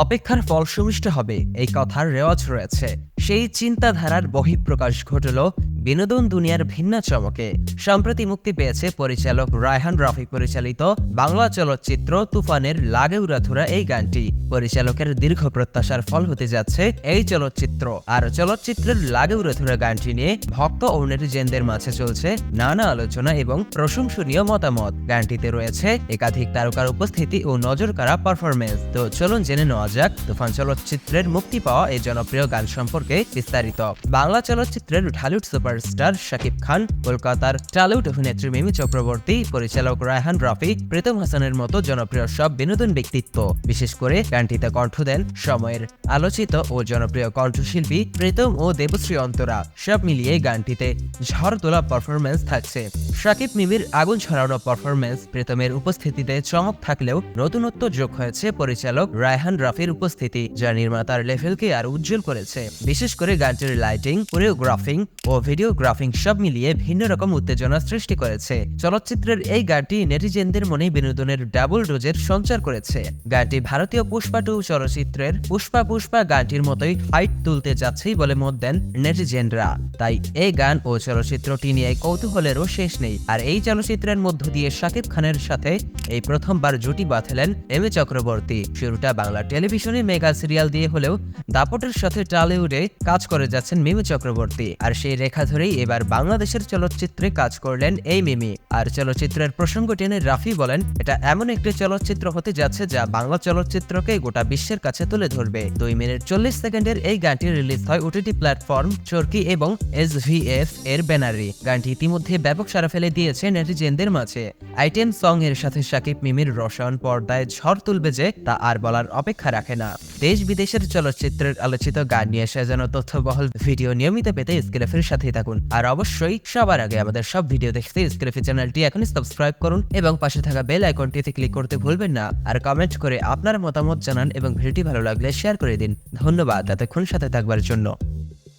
অপেক্ষার ফল সুমিষ্ট হবে এই কথার রেওয়াজ রয়েছে। সেই চিন্তাধারার বহিঃপ্রকাশ ঘটল বিনোদন দুনিয়ার ভিন্ন চমকে। সম্প্রতি মুক্তি পেয়েছে পরিচালক রায়হান রাফি পরিচালিত বাংলা চলচ্চিত্র তুফানের লাগে উড়াধুরা এই গানটি। পরিচালকের দীর্ঘ প্রত্যাশার ফল হতে যাচ্ছে এই চলচ্চিত্র। আর চলচ্চিত্রের লাগে উড়াধুরা গানটি নিয়ে ভক্ত ও নেটিজেনদের মাঝে চলছে নানা আলোচনা এবং প্রশংসনীয় মতামত। গানটিতে রয়েছে একাধিক তারকার উপস্থিতি ও নজরকাড়া পারফরমেন্স। তো চলুন জেনে নেওয়া যাক তুফান চলচ্চিত্রের মুক্তি পাওয়া এই জনপ্রিয় গান সম্পর্কে বিস্তারিত। বাংলা চলচ্চিত্রের ঢালিউড সুপারস্টার শাকিব খান, কলকাতার টলিউড অভিনেত্রী মিমি চক্রবর্তী, পরিচালক রায়হান রাফি, প্রীতম হাসানের মতো জনপ্রিয় সব বিনোদন ব্যক্তিত্ব। বিশেষ করে গানটিতে কণ্ঠ দেন সময়ের আলোচিত ও জনপ্রিয় কণ্ঠশিল্পী প্রীতম ও দেবশ্রী অন্তরা। সব মিলিয়ে গানটিতে ঝড় তোলা পারফরমেন্স থাকছে। শাকিব মিমির আগুন ছড়ানো পারফরমেন্স, প্রীতমের উপস্থিতিতে চমক থাকলেও নতুনত্ব যোগ হয়েছে পরিচালক রায়হান রাফির উপস্থিতি, যা নির্মাতার লেভেলকে আর উজ্জ্বল করেছে। বিশেষ করে গানটির লাইটিং, কোরিওগ্রাফিং ও ভিডিওগ্রাফিং সব মিলিয়ে ভিন্ন রকম উত্তেজনা সৃষ্টি করেছে। চলচ্চিত্রের এই গানটি নেটিজেনদের মনে বিনোদনের ডাবল ডোজের সঞ্চার করেছে। গানটি ভারতীয় পুষ্পা 2 চলচ্চিত্রের পুষ্পা পুষ্পা গানটির মতোই হাইট তুলতে যাচ্ছেই বলে মত দেন নেটিজেনরা। তাই এই গান ও চলচ্চিত্রটি নিয়ে কৌতূহলেরও শেষ নেই। আর এই চলচ্চিত্রের মধ্য দিয়ে শাকিব খানের সাথে এই প্রথমবার জুটি বাঁধলেন মিমি চক্রবর্তী। শুরুটা বাংলা টেলিভিশনে মেগা সিরিয়াল দিয়ে হলেও দাপটের সাথে টলিউডে কাজ করে যাচ্ছেন মিমি চক্রবর্তী। আর সেই রেখা ধরেই এবার বাংলাদেশের চলচ্চিত্রে কাজ করলেন এই মিমি। আর চলচ্চিত্রের প্রসঙ্গ টেনে রাফি বলেন, এটা এমন একটি চলচ্চিত্র হতে যাচ্ছে যা বাংলা চলচ্চিত্রকে গোটা বিশ্বের কাছে তুলে ধরবে। 2 মিনিট 40 সেকেন্ডের এই গানটি রিলিজ হয় ওটিটি প্ল্যাটফর্ম চরকি এবং SVF এর ব্যানারে। গানটি ইতিমধ্যে ব্যাপক সাড়া ফেলে দিয়েছে নেটিজেনদের মাঝে। আইটেম সং এর সাথে শাকিব মিমির রসায়ন পর্দায় ঝড় তুলবে যে তা আর বলার অপেক্ষা রাখে না। দেশ বিদেশের চলচ্চিত্রের আলোচিত গান নিয়ে সাজানো তথ্যবহুল ভিডিও নিয়মিত পেতে স্ক্রিফের সাথেই থাকুন। আর অবশ্যই সবার আগে আমাদের সব ভিডিও দেখতে স্ক্রিফি চ্যানেলটি এখনই সাবস্ক্রাইব করুন এবং পাশে থাকা বেল আইকনটিতে ক্লিক করতে ভুলবেন না। আর কমেন্ট করে আপনার মতামত জানান এবং ভিডিওটি ভালো লাগলে শেয়ার করে দিন। ধন্যবাদ এতক্ষণ সাথে থাকবার জন্য।